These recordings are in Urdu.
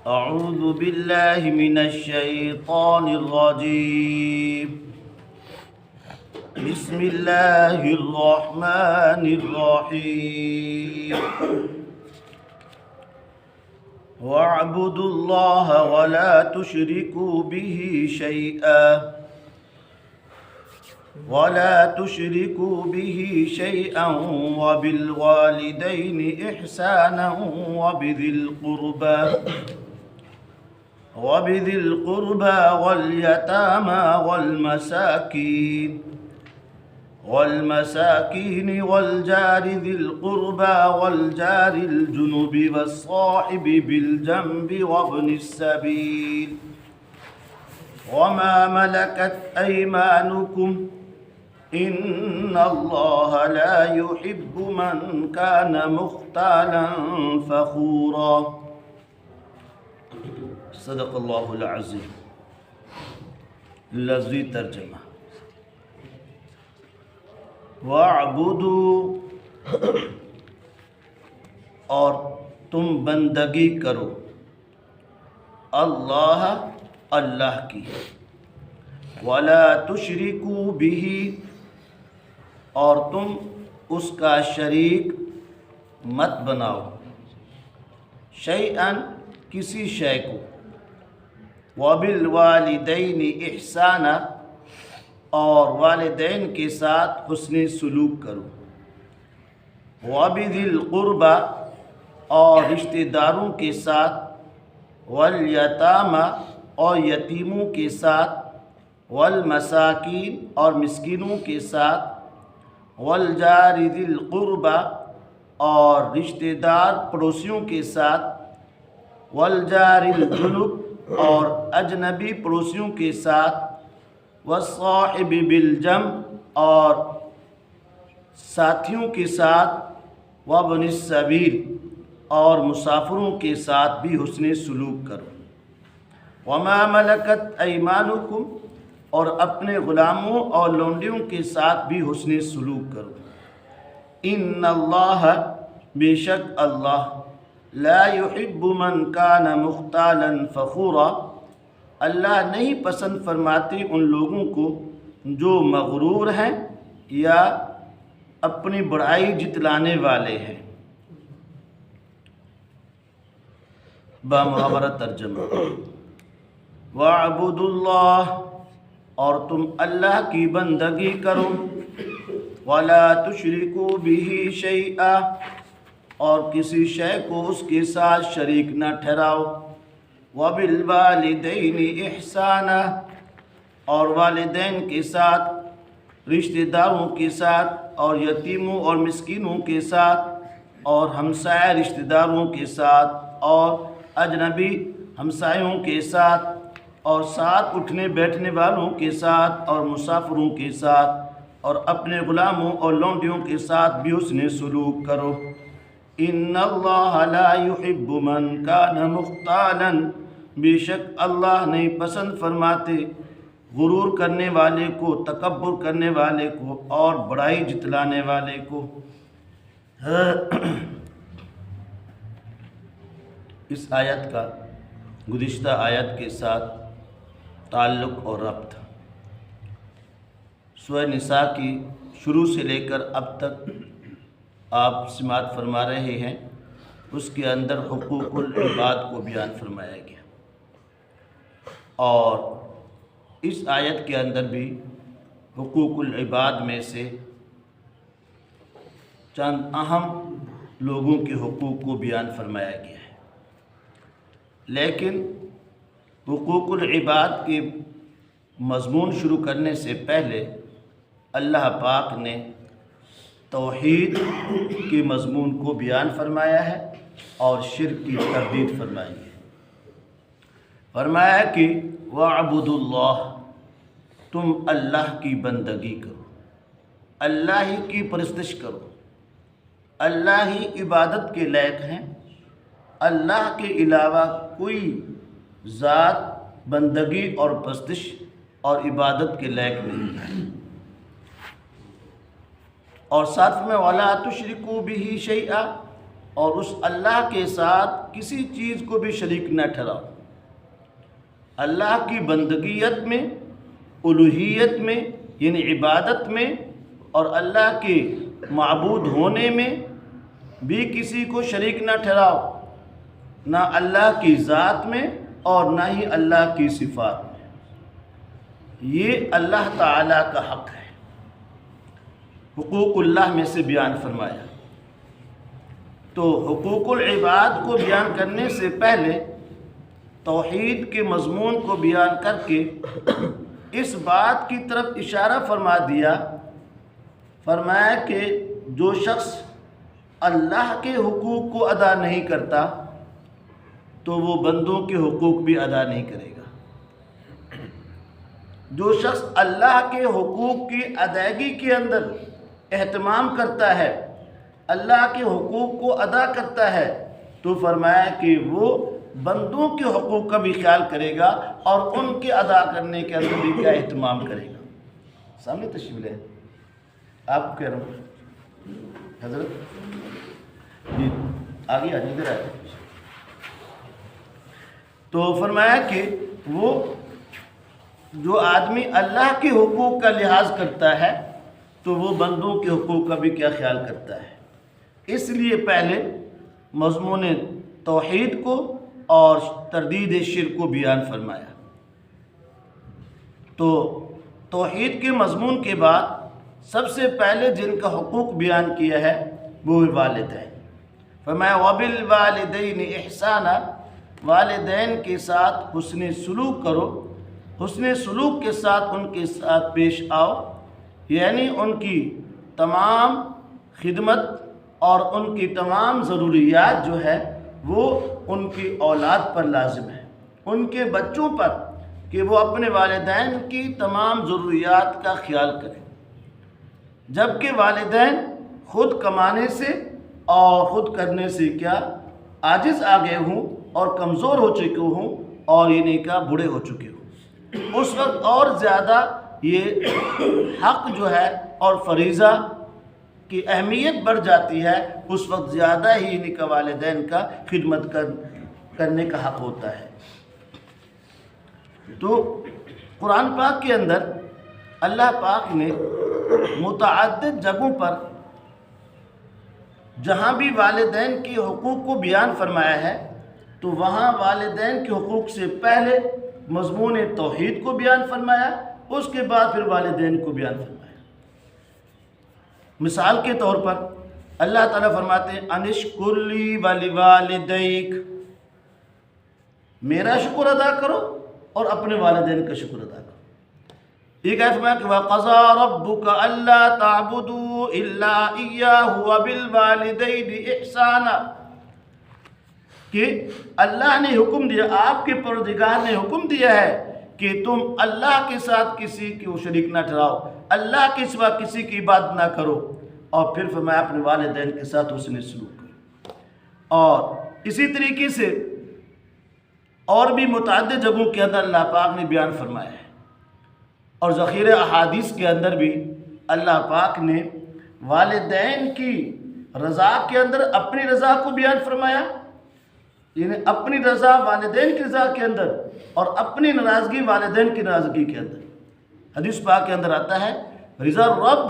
أعوذ بالله من الشيطان الرجيم. بسم الله الرحمن الرحيم. واعبدوا الله ولا تشركوا به شيئا وبالوالدين إحسانا وبذي القربى واليتامى والمساكين والجار ذي القربى والجار الجنب والصاحب بالجنب وابن السبيل وما ملكت أيمانكم إن الله لا يحب من كان مختالا فخورا. صدق اللہ العظیم. لفظی ترجمہ: وَاعْبُدُوا، اور تم بندگی کرو، اللہ کی، وَلَا تُشْرِكُوا بِهِ، اور تم اس کا شریک مت بناؤ، شیئاً، کسی شے کو، وَبِالْوَالِدَيْنِ إِحْسَانًا، اور والدین کے ساتھ حسن سلوک کرو، وَبِذِي الْقُرْبَى، اور رشتہ داروں کے ساتھ، وَالْيَتَامَى، اور یتیموں کے ساتھ، وَالْمَسَاكِينَ، اور مسکینوں کے ساتھ، وَالْجَارِ ذِي الْقُرْبَى، اور رشتہ دار پڑوسیوں کے ساتھ، وَالْجَارِ الْجُنُبِ، اور اجنبی پڑوسیوں کے ساتھ، وَالصَّاحِبِ بِالْجَنبِ، اور ساتھیوں کے ساتھ، وَابْنِ السَّبِيلِ، اور مسافروں کے ساتھ بھی حسن سلوک کرو، وَمَا مَلَكَتْ أَيْمَانُكُمْ، اور اپنے غلاموں اور لونڈیوں کے ساتھ بھی حسن سلوک کرو. إِنَّ اللَّهَ، بے شک اللہ، لا يحب من كان مختالا فخورا، اللہ نہیں پسند فرماتے ان لوگوں کو جو مغرور ہیں یا اپنی بڑائی جتلانے والے ہیں. بامحاورہ ترجمہ: وَاعْبُدُوا اللَّهَ، اور تم اللہ کی بندگی کرو، وَلَا تُشْرِكُوا بِهِ شَيْئًا، اور کسی شے کو اس کے ساتھ شریک نہ ٹھہراؤ، وَبِالْوَالِدَيْنِ إِحْسَانًا، اور والدین کے ساتھ، رشتہ داروں کے ساتھ، اور یتیموں اور مسکینوں کے ساتھ، اور ہمسائے رشتہ داروں کے ساتھ، اور اجنبی ہمسایوں کے ساتھ، اور ساتھ اٹھنے بیٹھنے والوں کے ساتھ، اور مسافروں کے ساتھ، اور اپنے غلاموں اور لونڈیوں کے ساتھ بھی حسن سلوک کرو. إِنَّ اللَّهَ لَا يُحِبُّ مَنْ كَانَ مُخْتَالًا، بے شک اللہ نہیں پسند فرماتے غرور کرنے والے کو، تکبر کرنے والے کو، اور بڑائی جتلانے والے کو. اس آیت کا گزشتہ آیت کے ساتھ تعلق اور ربط سورہ نساء کی شروع سے لے کر اب تک آپ سماعت فرما رہے ہیں، اس کے اندر حقوق العباد کو بیان فرمایا گیا، اور اس آیت کے اندر بھی حقوق العباد میں سے چند اہم لوگوں کے حقوق کو بیان فرمایا گیا ہے. لیکن حقوق العباد کے مضمون شروع کرنے سے پہلے اللہ پاک نے توحید کے مضمون کو بیان فرمایا ہے اور شرک کی تردید فرمائی ہے. فرمایا کہ وَاعْبُدُوا اللَّهَ، تم اللہ کی بندگی کرو، اللہ ہی کی پرستش کرو، اللہ ہی عبادت کے لائق ہیں، اللہ کے علاوہ کوئی ذات بندگی اور پرستش اور عبادت کے لائق نہیں ہے. اور ساتھ میں وَلَا تُشْرِكُوا بِهِ شَيْئًا، اور اس اللہ کے ساتھ کسی چیز کو بھی شریک نہ ٹھہراؤ۔ اللہ کی بندگیت میں، الوہیت میں یعنی عبادت میں، اور اللہ کے معبود ہونے میں بھی کسی کو شریک نہ ٹھہراؤ، نہ اللہ کی ذات میں اور نہ ہی اللہ کی صفات میں۔ یہ اللہ تعالیٰ کا حق ہے، حقوق اللہ میں سے بیان فرمایا۔ تو حقوق العباد کو بیان کرنے سے پہلے توحید کے مضمون کو بیان کر کے اس بات کی طرف اشارہ فرما دیا، فرمایا کہ جو شخص اللہ کے حقوق کو ادا نہیں کرتا تو وہ بندوں کے حقوق بھی ادا نہیں کرے گا۔ جو شخص اللہ کے حقوق کی ادائیگی کے اندر اہتمام کرتا ہے، اللہ کے حقوق کو ادا کرتا ہے، تو فرمایا کہ وہ بندوں کے حقوق کا بھی خیال کرے گا اور ان کے ادا کرنے کے اندر بھی کیا اہتمام کرے گا۔ سامنے تشریف لے، آپ کو کہہ رہا ہوں حضرت جی آگے ادھر آئے۔ تو فرمایا کہ وہ جو آدمی اللہ کے حقوق کا لحاظ کرتا ہے تو وہ بندوں کے حقوق کا بھی کیا خیال کرتا ہے۔ اس لیے پہلے مضمون توحید کو اور تردید شرک کو بیان فرمایا۔ تو توحید کے مضمون کے بعد سب سے پہلے جن کا حقوق بیان کیا ہے وہ والدین۔ فرمایا وَبِالْوَالِدَيْنِ إِحْسَانًا، والدین کے ساتھ حسن سلوک کرو، حسن سلوک کے ساتھ ان کے ساتھ پیش آؤ، یعنی ان کی تمام خدمت اور ان کی تمام ضروریات جو ہے وہ ان کی اولاد پر لازم ہے، ان کے بچوں پر، کہ وہ اپنے والدین کی تمام ضروریات کا خیال کریں۔ جبکہ والدین خود کمانے سے اور خود کرنے سے کیا عاجز آ گئے ہوں اور کمزور ہو چکے ہوں اور یہ نہیں کہا بوڑھے ہو چکے ہوں، اس وقت اور زیادہ یہ حق جو ہے اور فریضہ کی اہمیت بڑھ جاتی ہے، اس وقت زیادہ ہی ان کا والدین کا خدمت کرنے کا حق ہوتا ہے۔ تو قرآن پاک کے اندر اللہ پاک نے متعدد جگہوں پر جہاں بھی والدین کے حقوق کو بیان فرمایا ہے تو وہاں والدین کے حقوق سے پہلے مضمون توحید کو بیان فرمایا، اس کے بعد پھر والدین کو بیان فرمایا۔ مثال کے طور پر اللہ تعالیٰ فرماتے ہیں انشکر لی ولوالدیک، میرا شکر ادا کرو اور اپنے والدین کا شکر ادا کرو۔ ایک آیت فرمایا کہ وَقَضَىٰ رَبُّكَ أَلَّا تَعْبُدُوا إِلَّا إِيَّاهُ وَبِالْوَالِدَيْنِ إِحْسَانًا، کہ اللہ نے حکم دیا، آپ کے پروردگار نے حکم دیا ہے کہ تم اللہ کے ساتھ کسی کو شریک نہ ٹھہراؤ، اللہ کے سوا کسی کی عبادت نہ کرو، اور پھر فرمایا اپنے والدین کے ساتھ حسن سلوک کرو۔ اور اسی طریقے سے اور بھی متعدد جگہوں کے اندر اللہ پاک نے بیان فرمایا ہے، اور ذخیرہ احادیث کے اندر بھی اللہ پاک نے والدین کی رضا کے اندر اپنی رضا کو بیان فرمایا، یعنی اپنی رضا والدین کی رضا کے اندر اور اپنی ناراضگی والدین کی ناراضگی کے اندر۔ حدیث پاک کے اندر آتا ہے رضا الرب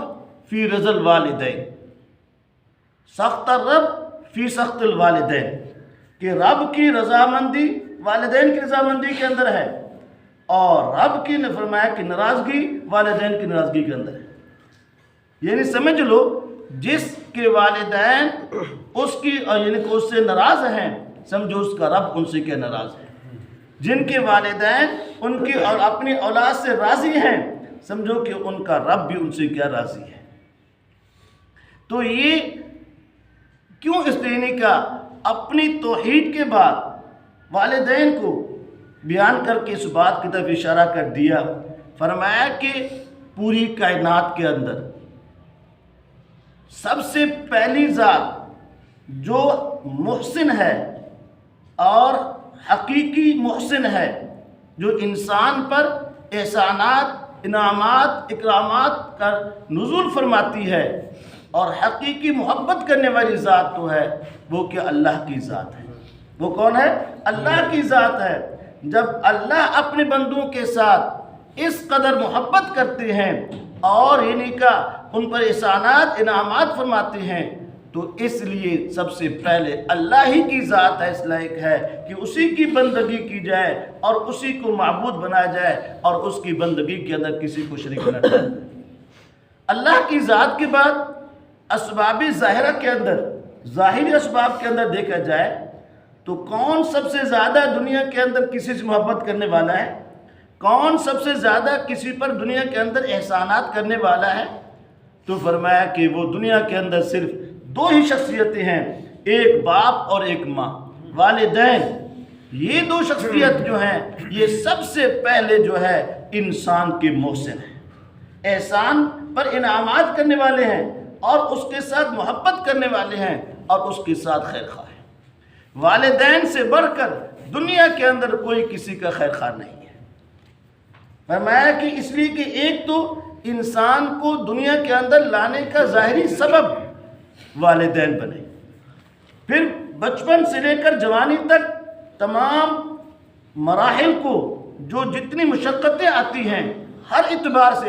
فی رضا الوالدین، سخت الرب فی سخت الوالدین، کہ رب کی رضامندی والدین کی رضامندی کے اندر ہے اور رب کی نے فرمایا کہ ناراضگی والدین کی ناراضگی کے اندر ہے۔ یعنی سمجھ لو جس کے والدین اس کی یعنی کہ اس سے ناراض ہیں، سمجھو اس کا رب ان سے کیا ناراض ہے۔ جن کے والدین ان کی اور اپنی اولاد سے راضی ہیں، سمجھو کہ ان کا رب بھی ان سے کیا راضی ہے۔ تو یہ کیوں اس دینی کا اپنی توحید کے بعد والدین کو بیان کر کے اس بات کی طرف اشارہ کر دیا، فرمایا کہ پوری کائنات کے اندر سب سے پہلی ذات جو محسن ہے اور حقیقی محسن ہے، جو انسان پر احسانات، انعامات، اکرامات کا نزول فرماتی ہے، اور حقیقی محبت کرنے والی ذات تو ہے وہ کہ اللہ کی ذات ہے۔ وہ کون ہے؟ اللہ کی ذات ہے۔ جب اللہ اپنے بندوں کے ساتھ اس قدر محبت کرتے ہیں اور ان پر احسانات انعامات فرماتے ہیں تو اس لیے سب سے پہلے اللہ ہی کی ذات اس لائق ہے کہ اسی کی بندگی کی جائے اور اسی کو معبود بنایا جائے اور اس کی بندگی کے اندر کسی کو شریک نہ ٹھہرایا جائے۔ اللہ کی ذات کے بعد اسباب ظاہرہ کے اندر، ظاہری اسباب کے اندر دیکھا جائے تو کون سب سے زیادہ دنیا کے اندر کسی سے محبت کرنے والا ہے؟ کون سب سے زیادہ کسی پر دنیا کے اندر احسانات کرنے والا ہے؟ تو فرمایا کہ وہ دنیا کے اندر صرف دو ہی شخصیتیں ہیں، ایک باپ اور ایک ماں، والدین۔ یہ دو شخصیت جو ہیں یہ سب سے پہلے جو ہے انسان کے محسن ہیں، احسان پر انعامات کرنے والے ہیں اور اس کے ساتھ محبت کرنے والے ہیں اور اس کے ساتھ خیر خواہ ہیں۔ والدین سے بڑھ کر دنیا کے اندر کوئی کسی کا خیر خواہ نہیں ہے۔ فرمایا کہ اس لیے کہ ایک تو انسان کو دنیا کے اندر لانے کا ظاہری سبب والدین بنے، پھر بچپن سے لے کر جوانی تک تمام مراحل کو جو جتنی مشقتیں آتی ہیں ہر اعتبار سے،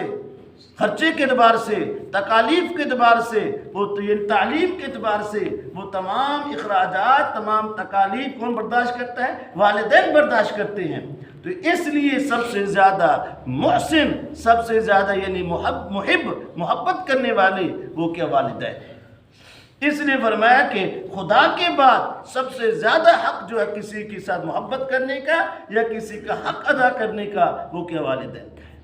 خرچے کے اعتبار سے، تکالیف کے اعتبار سے، وہ تعلیم کے اعتبار سے، وہ تمام اخراجات، تمام تکالیف کون برداشت کرتا ہے؟ والدین برداشت کرتے ہیں۔ تو اس لیے سب سے زیادہ محسن، سب سے زیادہ محبت کرنے والے وہ کیا؟ والدین ہیں۔ اس لیے فرمایا کہ خدا کے بعد سب سے زیادہ حق جو ہے کسی کے ساتھ محبت کرنے کا یا کسی کا حق ادا کرنے کا وہ کیا؟ والدین کا ہے۔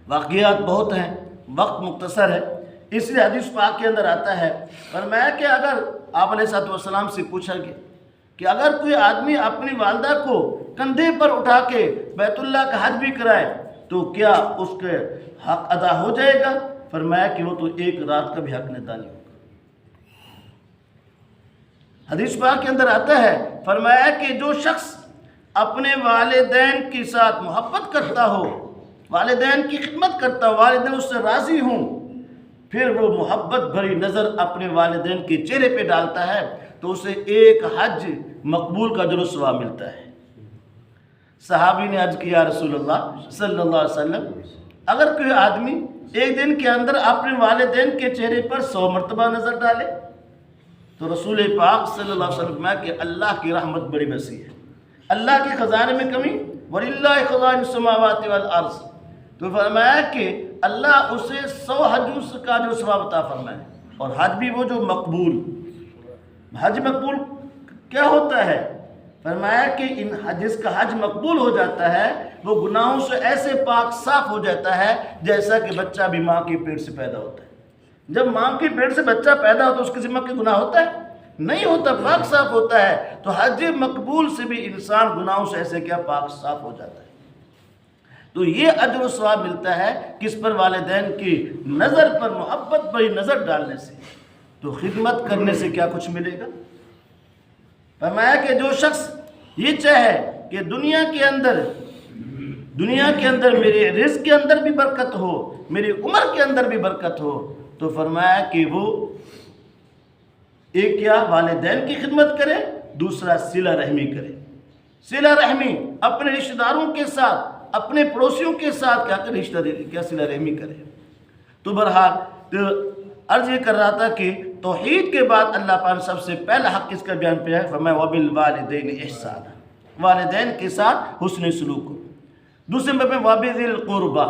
واقعات بہت ہیں، وقت مختصر ہے، اس لیے حدیث پاک کے اندر آتا ہے، فرمایا کہ اگر آپ علیہ السلام سے پوچھا گیا کہ اگر کوئی آدمی اپنی والدہ کو کندھے پر اٹھا کے بیت اللہ کا حج بھی کرائے تو کیا اس کے حق ادا ہو جائے گا؟ فرمایا کہ وہ تو ایک رات کا بھی حق ادا نہیں ہوگا۔ حدیث پاک کے اندر آتا ہے، فرمایا کہ جو شخص اپنے والدین کے ساتھ محبت کرتا ہو، والدین کی خدمت کرتا ہو، والدین اس سے راضی ہوں، پھر وہ محبت بھری نظر اپنے والدین کے چہرے پہ ڈالتا ہے تو اسے ایک حج مقبول کا اجر و ثواب ملتا ہے۔ صحابی نے عرض کیا رسول اللہ صلی اللہ علیہ وسلم، اگر کوئی آدمی ایک دن کے اندر اپنے والدین کے چہرے پر 100 مرتبہ نظر ڈالے تو رسول پاک صلی اللہ علیہ وسلم میں کہ اللہ کی رحمت بڑی وسیع ہے، اللہ کے خزانے میں کمی، وَلِلَّهِ خَزَائِنُ السَّمَاوَاتِ وَالْأَرْضِ، تو فرمایا کہ اللہ اسے 100 حج کا جو ثواب عطا فرمائے۔ اور حج بھی وہ جو مقبول، حج مقبول کیا ہوتا ہے؟ فرمایا کہ جس کا حج مقبول ہو جاتا ہے وہ گناہوں سے ایسے پاک صاف ہو جاتا ہے جیسا کہ بچہ بھی ماں کے پیٹ سے پیدا ہوتا ہے۔ جب ماں کے پیٹ سے بچہ پیدا ہوتا ہے اس کے ذمہ کے گناہ ہوتا ہے؟ نہیں ہوتا، پاک صاف ہوتا ہے۔ تو حج مقبول سے بھی انسان گناہوں سے ایسے کیا پاک صاف ہو جاتا ہے۔ تو یہ اجر و ثواب ملتا ہے کس پر؟ والدین کی نظر پر محبت بھری نظر ڈالنے سے۔ تو خدمت کرنے سے کیا کچھ ملے گا؟ فرمایا کہ جو شخص یہ چاہے کہ دنیا کے اندر میرے رزق کے اندر بھی برکت ہو، میری عمر کے اندر بھی برکت ہو، تو فرمایا کہ وہ ایک کیا؟ والدین کی خدمت کرے، دوسرا صلہ رحمی کرے۔ صلہ رحمی اپنے رشتہ داروں کے ساتھ، اپنے پڑوسیوں کے ساتھ کیا صلہ رحمی کرے۔ تو بہرحال عرض یہ کر رہا تھا کہ توحید کے بعد اللہ پاک نے سب سے پہلا حق کس کا بیان پہ ہے؟ فرمایا وَبِالْوَالِدَيْنِ إِحْسَانًا، والدین کے ساتھ حسن سلوک کرو۔ دوسرے نمبر پہ وَبِذِي الْقُرْبَى،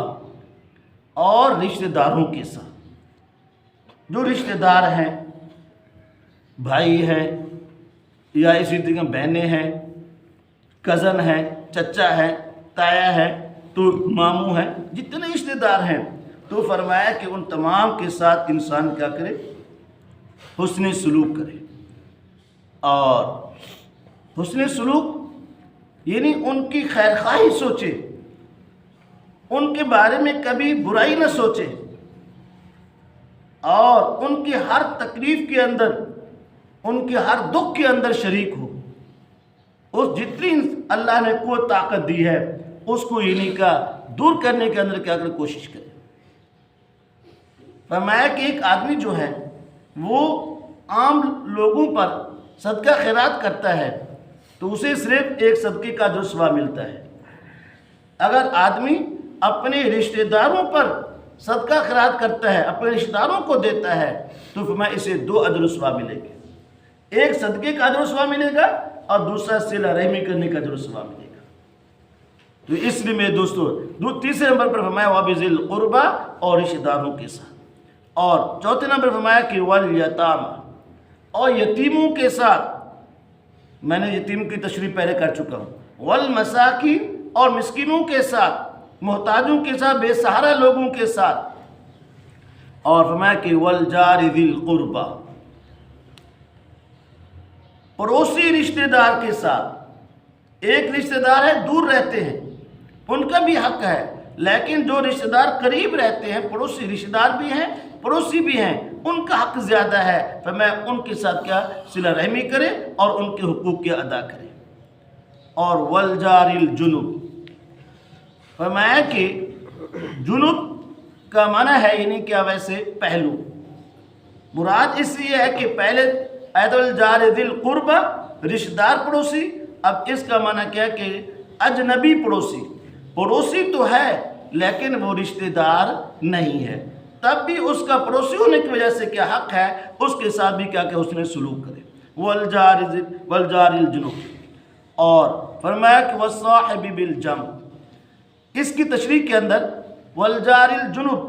اور رشتہ داروں کے ساتھ، جو رشتہ دار ہیں، بھائی ہیں یا اسی طرح بہنیں ہیں، کزن ہیں، چچا ہے، تایا ہے، تو ماموں ہیں، جتنے رشتہ دار ہیں، تو فرمایا کہ ان تمام کے ساتھ انسان کیا کرے؟ حسن سلوک کرے۔ اور حسن سلوک یعنی ان کی خیر خواہی سوچے، ان کے بارے میں کبھی برائی نہ سوچے، اور ان کی ہر تکلیف کے اندر، ان کے ہر دکھ کے اندر شریک ہو۔ اس جتنی اللہ نے قوت طاقت دی ہے اس کو انہی کا دور کرنے کے اندر کیا کرے؟ کوشش کرے۔ فرمایا کہ ایک آدمی جو ہے وہ عام لوگوں پر صدقہ خیرات کرتا ہے تو اسے صرف ایک صدقے کا جو ثواب ملتا ہے. اگر آدمی اپنے رشتہ داروں پر صدقہ خیرات کرتا ہے، اپنے رشتہ داروں کو دیتا ہے، تو فرمایا اسے 2 اجر و ثواب ملے گے. ایک صدقے کا اجر و ثواب ملے گا اور دوسرا صلہ رحمی کرنے کا اجر و ثواب ملے گا. تو اس لیے میرے دوستو تیسرے نمبر پر فرمایا وَبِذِي الْقُرْبَى اور رشتہ داروں کے ساتھ. اور چوتھے نمبر پر فرمایا کہ وَالْيَتَامَى اور یتیموں کے ساتھ. میں نے یتیم کی تشریح پہلے کر چکا ہوں. وَالْمَسَاكِينَ اور مسکینوں کے ساتھ، محتاجوں کے ساتھ، بے سہارا لوگوں کے ساتھ. اور فرمایا کہ وَالْجَارِ ذِي الْقُرْبَى پڑوسی رشتہ دار کے ساتھ. ایک رشتہ دار ہے دور رہتے ہیں ان کا بھی حق ہے، لیکن جو رشتہ دار قریب رہتے ہیں، پڑوسی رشتہ دار بھی ہیں پڑوسی بھی ہیں، ان کا حق زیادہ ہے. فرمایا ان کے ساتھ کیا صلہ رحمی کرے اور ان کے حقوق کیا ادا کرے. اور وَالْجَارِ الْجُنُبِ فرمایا کہ جنوب کا معنی ہے یعنی کیا ویسے پہلو. مراد اس لیے ہے کہ پہلے آیت الجار ذی القربہ رشتہ دار پڑوسی، اب اس کا معنی کیا کہ اجنبی پڑوسی. پڑوسی تو ہے لیکن وہ رشتہ دار نہیں ہے، تب بھی اس کا پڑوسی ہونے کی وجہ سے کیا حق ہے اس کے ساتھ بھی کیا کہ اس نے سلوک کرے. وَالْجَارِ الْجُنُبِ اور فرمایا کہ وَالصَّاحِبِ بِالْجَنْبِ اس کی تشریح کے اندر وَالْجَارِ الْجُنُبِ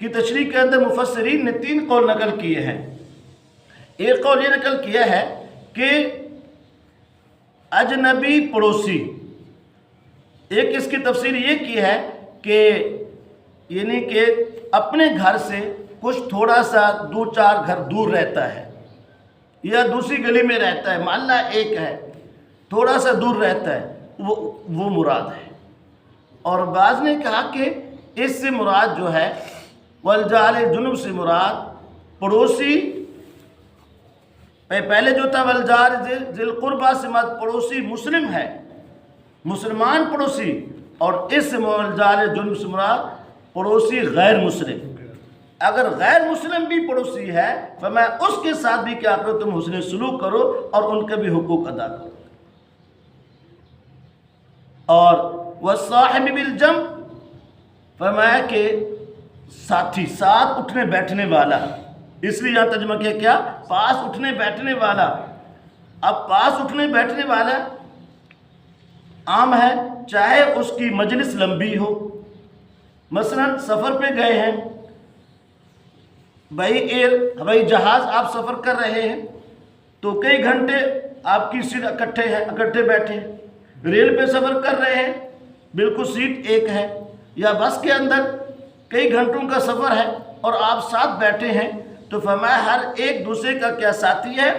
کی تشریح کے اندر مفسرین نے 3 قول نقل کیے ہیں. ایک قول یہ نقل کیا ہے کہ اجنبی پڑوسی. ایک اس کی تفسیر یہ کی ہے کہ یعنی کہ اپنے گھر سے کچھ تھوڑا سا 2-4 گھر دور رہتا ہے یا دوسری گلی میں رہتا ہے، محلہ ایک ہے، تھوڑا سا دور رہتا ہے، وہ مراد ہے. اور بعض نے کہا کہ اس سے مراد جو ہے وَالْجَارِ الْجُنُبِ سے مراد پڑوسی. پہلے جو تھا وَالْجَارِ ذِي الْقُرْبَى سے مراد پڑوسی مسلم ہے، مسلمان پڑوسی. اور اس سے وَالْجَارِ الْجُنُبِ سے مراد پڑوسی غیر مسلم. اگر غیر مسلم بھی پڑوسی ہے فرمایا اس کے ساتھ بھی کیا کرو تم حسن سلوک کرو اور ان کے بھی حقوق ادا کرو. اور وَالصَّاحِبِ بِالْجَنْبِ فرمایا کہ ساتھی، ساتھ اٹھنے بیٹھنے والا. اس لیے یہاں ترجمہ کیا پاس اٹھنے بیٹھنے والا. اب پاس اٹھنے بیٹھنے والا عام ہے، چاہے اس کی مجلس لمبی ہو. مثلا سفر پہ گئے ہیں، ہوائی جہاز آپ سفر کر رہے ہیں تو کئی گھنٹے آپ کی سیٹ اکٹھے بیٹھے ہیں. ریل پہ سفر کر رہے ہیں بالکل سیٹ ایک ہے، یا بس کے اندر کئی گھنٹوں کا سفر ہے اور آپ ساتھ بیٹھے ہیں، تو فرمایا ہر ایک دوسرے کا کیا ساتھی ہے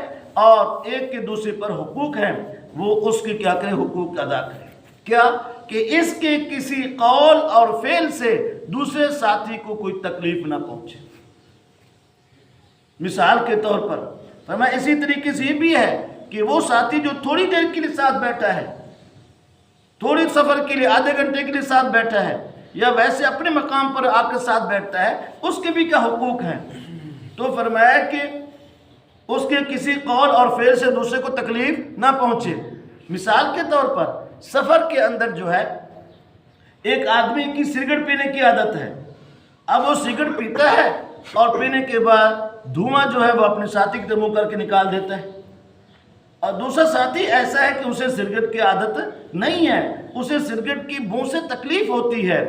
اور ایک کے دوسرے پر حقوق ہیں، وہ اس کے کیا کرے حقوق ادا کرے. کیا کہ اس کے کسی قول اور فعل سے دوسرے ساتھی کو کوئی تکلیف نہ پہنچے. مثال کے طور پر فرمایا اسی طریقے سے یہ بھی ہے کہ وہ ساتھی جو تھوڑی دیر کے لیے ساتھ بیٹھا ہے، تھوڑی سفر کے لیے آدھے گھنٹے کے لیے ساتھ بیٹھا ہے، یا ویسے اپنے مقام پر آ کر ساتھ بیٹھتا ہے، اس کے بھی کیا حقوق ہیں. تو فرمایا کہ اس کے کسی قول اور فعل سے دوسرے کو تکلیف نہ پہنچے. مثال کے طور پر سفر کے اندر جو ہے ایک آدمی کی سگریٹ پینے کی عادت ہے. اب وہ سگریٹ پیتا ہے اور پینے کے بعد دھواں جو ہے وہ اپنے ساتھی کی طرف منہ کر کے نکال دیتا ہے، اور دوسرا ساتھی ایسا ہے کہ اسے سگریٹ کی عادت نہیں ہے، اسے سگریٹ کی بو سے تکلیف ہوتی ہے.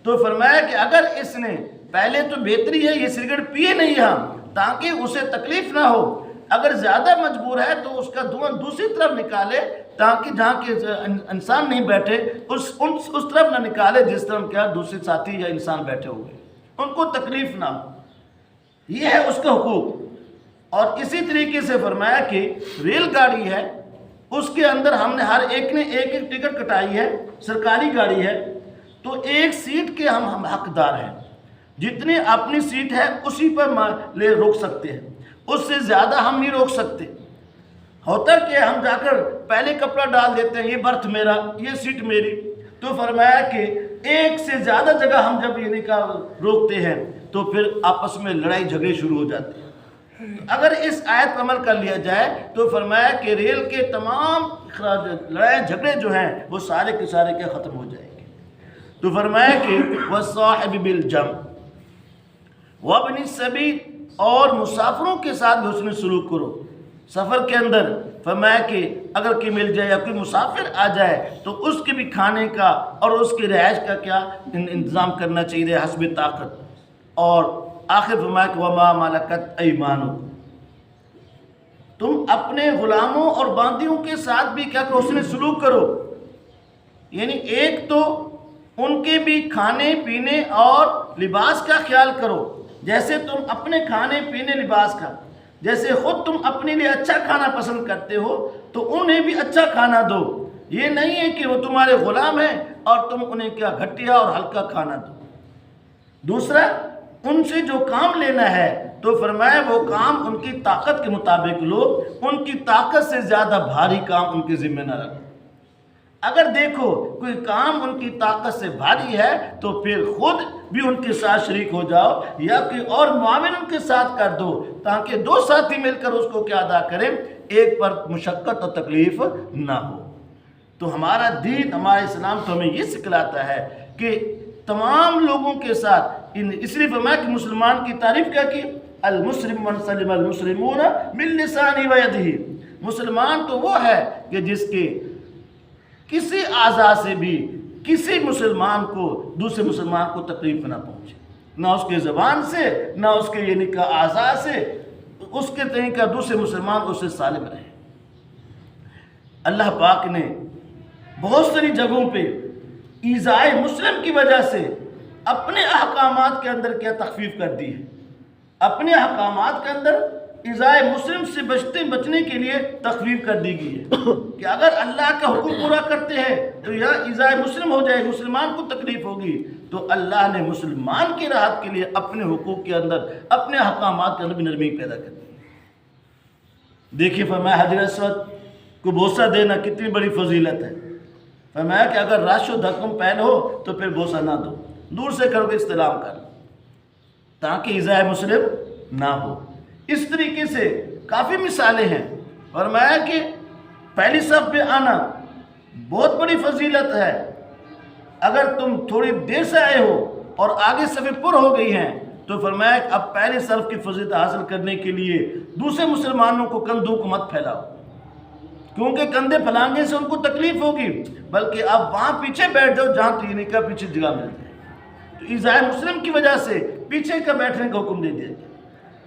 تو فرمایا کہ اگر اس نے پہلے تو بہتری ہے یہ سگریٹ پیے نہیں یہاں تاکہ اسے تکلیف نہ ہو، اگر زیادہ مجبور ہے تو اس کا دھواں دوسری طرف نکالے تاکہ جہاں کے انسان نہیں بیٹھے اس طرف نہ نکالے جس طرف کیا دوسرے ساتھی یا انسان بیٹھے ہوئے، ان کو تکلیف نہ ہو. یہ ہے اس کا حقوق. اور اسی طریقے سے فرمایا کہ ریل گاڑی ہے، اس کے اندر ہم نے ہر ایک نے ایک ایک ٹکٹ کٹائی ہے، سرکاری گاڑی ہے، تو ایک سیٹ کے ہم حقدار ہیں. جتنی اپنی سیٹ ہے اسی پر روک سکتے ہیں، اس سے زیادہ ہم نہیں روک سکتے. ہوتا کہ ہم جا کر پہلے کپڑا ڈال دیتے ہیں، یہ برتھ میرا، یہ سیٹ میری. تو فرمایا کہ ایک سے زیادہ جگہ ہم جب یہ نکاح روکتے ہیں تو پھر آپس میں لڑائی جھگڑے شروع ہو جاتے ہیں۔ اگر اس آیت پر عمل کر لیا جائے تو فرمایا کہ ریل کے تمام لڑائی جھگڑے جو ہیں وہ سارے کے سارے کے ختم ہو جائیں گے۔ تو فرمایا کہ وَالصَّاحِبِ بِالْجَنْبِ وَابْنِ السَّبِيلِ، اور مسافروں کے ساتھ بھی حسن سلوک کرو۔ سفر کے اندر فرمایا کہ اگر کوئی مل جائے یا کوئی مسافر آ جائے تو اس کے بھی کھانے کا اور اس کی رہائش کا کیا انتظام کرنا چاہیے حسب طاقت۔ اور آخر فرمایا کہ وَمَا مَلَكَتْ أَيْمَانُكُمْ، تم اپنے غلاموں اور باندیوں کے ساتھ بھی کیا کرو، حسن سلوک کرو۔ یعنی ایک تو ان کے بھی کھانے پینے اور لباس کا خیال کرو، جیسے تم اپنے کھانے پینے لباس کا، جیسے خود تم اپنے لیے اچھا کھانا پسند کرتے ہو تو انہیں بھی اچھا کھانا دو۔ یہ نہیں ہے کہ وہ تمہارے غلام ہیں اور تم انہیں کیا گھٹیا اور ہلکا کھانا دو۔ دوسرا، ان سے جو کام لینا ہے تو فرمایا وہ کام ان کی طاقت کے مطابق لو، ان کی طاقت سے زیادہ بھاری کام ان کے ذمہ نہ رکھو۔ اگر دیکھو کوئی کام ان کی طاقت سے بھاری ہے تو پھر خود بھی ان کے ساتھ شریک ہو جاؤ یا کوئی اور معاون ان کے ساتھ کر دو، تاکہ دو ساتھی مل کر اس کو کیا ادا کریں، ایک پر مشقت اور تکلیف نہ ہو۔ تو ہمارا دین، ہمارا اسلام تو ہمیں یہ سکھلاتا ہے کہ تمام لوگوں کے ساتھ، اس لیے فرمایا کہ مسلمان کی تعریف کیا کی، المسلم من سلم المسلمون من لسانہ و یدہ، مسلمان تو وہ ہے کہ جس کے کسی اعضاء سے بھی کسی مسلمان کو دوسرے مسلمان کو تکلیف نہ پہنچے، نہ اس کے زبان سے نہ اس کے یعنی کا اعضاء سے، اس کے طریقہ دوسرے مسلمان اس سے سالم رہے۔ اللہ پاک نے بہت ساری جگہوں پہ ایذائے مسلم کی وجہ سے اپنے احکامات کے اندر کیا تخفیف کر دی ہے، اپنے احکامات کے اندر ایذائے مسلم سے بچنے کے لیے تخفیف کر دی گئی ہے کہ اگر اللہ کا حکم پورا کرتے ہیں تو یہ ایذائے مسلم ہو جائے، مسلمان کو تکلیف ہوگی، تو اللہ نے مسلمان کی راحت کے لیے اپنے حقوق کے اندر، اپنے احکامات کے اندر بھی نرمی پیدا کر دی۔ دیکھیے فرمایا حجر اسود کو بوسہ دینا کتنی بڑی فضیلت ہے۔ فرمایا کہ اگر رش و دھکم پہن ہو تو پھر بوسہ نہ دو، دور سے کرو، استلام کر، تاکہ ایذائے مسلم نہ ہو۔ اس طریقے سے کافی مثالیں ہیں۔ فرمایا کہ پہلی صف پہ آنا بہت بڑی فضیلت ہے۔ اگر تم تھوڑی دیر سے آئے ہو اور آگے صفیں پر ہو گئی ہیں تو فرمایا کہ اب پہلی صف کی فضیلت حاصل کرنے کے لیے دوسرے مسلمانوں کو کندھوں کو مت پھیلاؤ، کیونکہ کندھے پھیلانے سے ان کو تکلیف ہوگی، بلکہ اب وہاں پیچھے بیٹھ جاؤ جہاں تینی کا پیچھے جگہ مل جائے۔ تو ایذائے مسلم کی وجہ سے پیچھے کا بیٹھنے کا حکم دے دیا گیا۔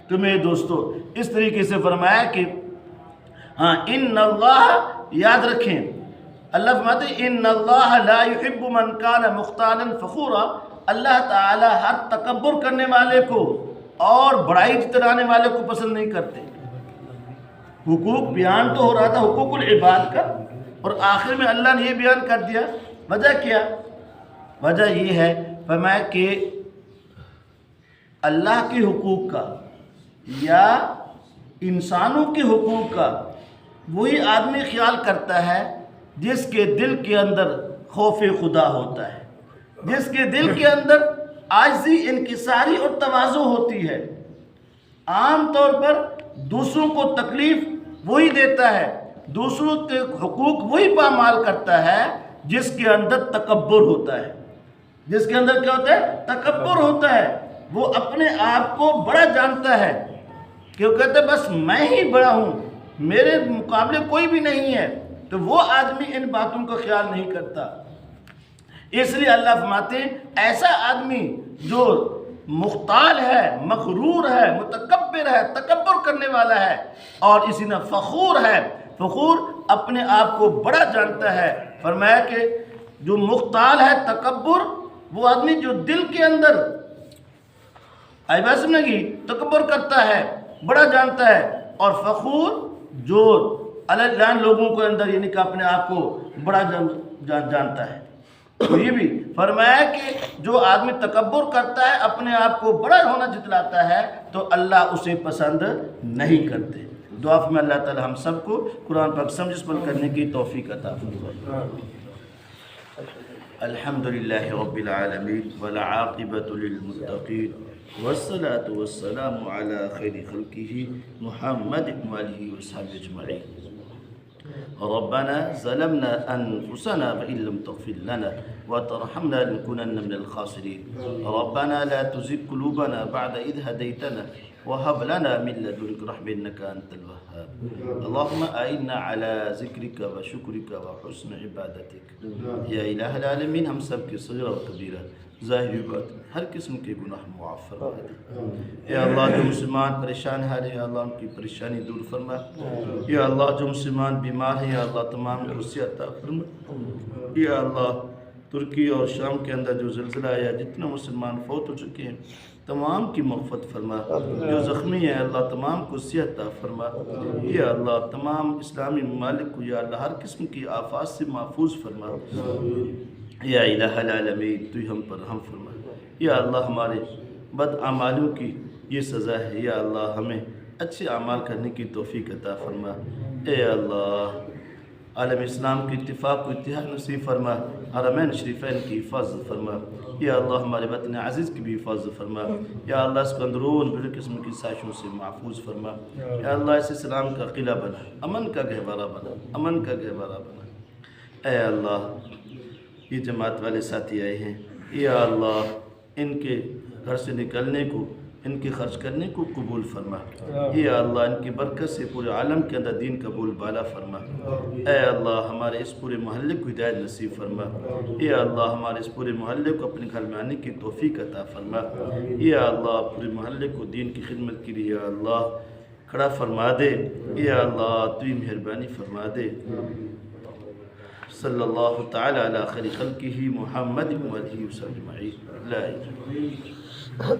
تو میرے دوستو اس طریقے سے فرمایا کہ ان اللہ، یاد رکھیں اللہ فرماتے ہیں ان اللہ لا يحب من کان مختالا فخورا، اللہ تعالی ہر تکبر کرنے والے کو اور بڑائی جتلانے والے کو پسند نہیں کرتے۔ حقوق بیان تو ہو رہا تھا حقوق العباد کا، اور آخر میں اللہ نے یہ بیان کر دیا۔ وجہ کیا؟ وجہ یہ ہے فرمایا کہ اللہ کے حقوق کا یا انسانوں کے حقوق کا وہی آدمی خیال کرتا ہے جس کے دل کے اندر خوف خدا ہوتا ہے، جس کے دل کے اندر عاجزی، انکساری اور تواضع ہوتی ہے۔ عام طور پر دوسروں کو تکلیف وہی دیتا ہے، دوسروں کے حقوق وہی پامال کرتا ہے جس کے اندر تکبر ہوتا ہے۔ جس کے اندر کیا ہوتا ہے؟ تکبر ہوتا ہے۔ وہ اپنے آپ کو بڑا جانتا ہے کہ وہ کہتے ہیں بس میں ہی بڑا ہوں، میرے مقابلے کوئی بھی نہیں ہے، تو وہ آدمی ان باتوں کا خیال نہیں کرتا۔ اس لیے اللہ فرماتے ہیں ایسا آدمی جو مختال ہے، مغرور ہے، متکبر ہے، تکبر کرنے والا ہے، اور اسی طرح فخور ہے، فخور اپنے آپ کو بڑا جانتا ہے۔ فرمایا کہ جو مختال ہے، تکبر، وہ آدمی جو دل کے اندر تکبر کرتا ہے، بڑا جانتا ہے، اور فخور جو اللہ لوگوں کے اندر یعنی کہ اپنے آپ کو بڑا جانتا ہے۔ تو یہ بھی فرمایا کہ جو آدمی تکبر کرتا ہے، اپنے آپ کو بڑا ہونا جتلاتا ہے، تو اللہ اسے پسند نہیں کرتے۔ دعا میں اللہ تعالی ہم سب کو قرآن پاک سمجھ پر کرنے کی توفیق عطا فرمائے۔ الحمد لله رب العالمين والعاقبة للمتقين والصلاة والسلام على خير خلقه محمد وآله وصحبه أجمعين. ربنا ظلمنا أنفسنا فإن لم تغفر لنا وترحمنا لنكونن من الخاسرين. ربنا لا تزغ قلوبنا بعد إذ هديتنا وهب لنا من لدنك رحمة إنك أنت الوهاب. اللهم أعنا على ذكرك وشكرك وحسن عبادتك. یا الہ العالمین ہم سب کے صغیر اور کبیرہ ظاہری باطن ہر قسم کے گناہ معاف فرما دے. یا اللہ جو مسلمان پریشان ہیں یا اللہ ان کی پریشانی دور فرما. یا اللہ جو مسلمان بیمار ہیں یا اللہ تمام کو صحت عطا فرما. یا اللہ ترکی اور شام کے اندر جو زلزلہ آیا جتنے مسلمان فوت ہو چکے ہیں تمام کی مغفرت فرما. جو زخمی ہیں اللہ تمام کو صحت عطا فرما. یا اللہ تمام اسلامی ممالک کو یا اللہ ہر قسم کی آفات سے محفوظ فرما. یا الہ العالمین تو ہم پر رحم فرما. یا اللہ ہمارے بد اعمالوں کی یہ سزا ہے. یا اللہ ہمیں اچھے اعمال کرنے کی توفیق عطا فرما. اے اللہ عالم اسلام کی اتفاق کو اتحاد نصیب فرما. حرمین شریفین کی حفاظت فرما. یا اللہ ہمارے وطن عزیز کی بھی حفاظت فرما. یا اللہ اس کو اندرون بڑے قسم کی سازشوں سے محفوظ فرما. یا اللہ اس اسلام کا قلعہ بنا, امن کا گہوارہ بنا, امن کا گہوارہ بنا. اے اللہ یہ جماعت والے ساتھی آئے ہیں یا اللہ ان کے گھر سے نکلنے کو ان کے خرچ کرنے کو قبول فرما. یا اللہ ان کی برکت سے پورے عالم کے اندر دین کا بول بالا فرما. اے اللہ ہمارے اس پورے محلے کو ہدایت نصیب فرما. یا اللہ ہمارے اس پورے محلے کو اپنے گھر میں آنے کی توفیق عطا فرما. یا اللہ پورے محلے کو دین کی خدمت کے لیے یا اللہ کھڑا فرما دے. یا اللہ تو مہربانی فرما دے. صلی اللہ تعالی علی خیر خلقہ محمد و آلہ وصحبہ اجمعین. لا الہ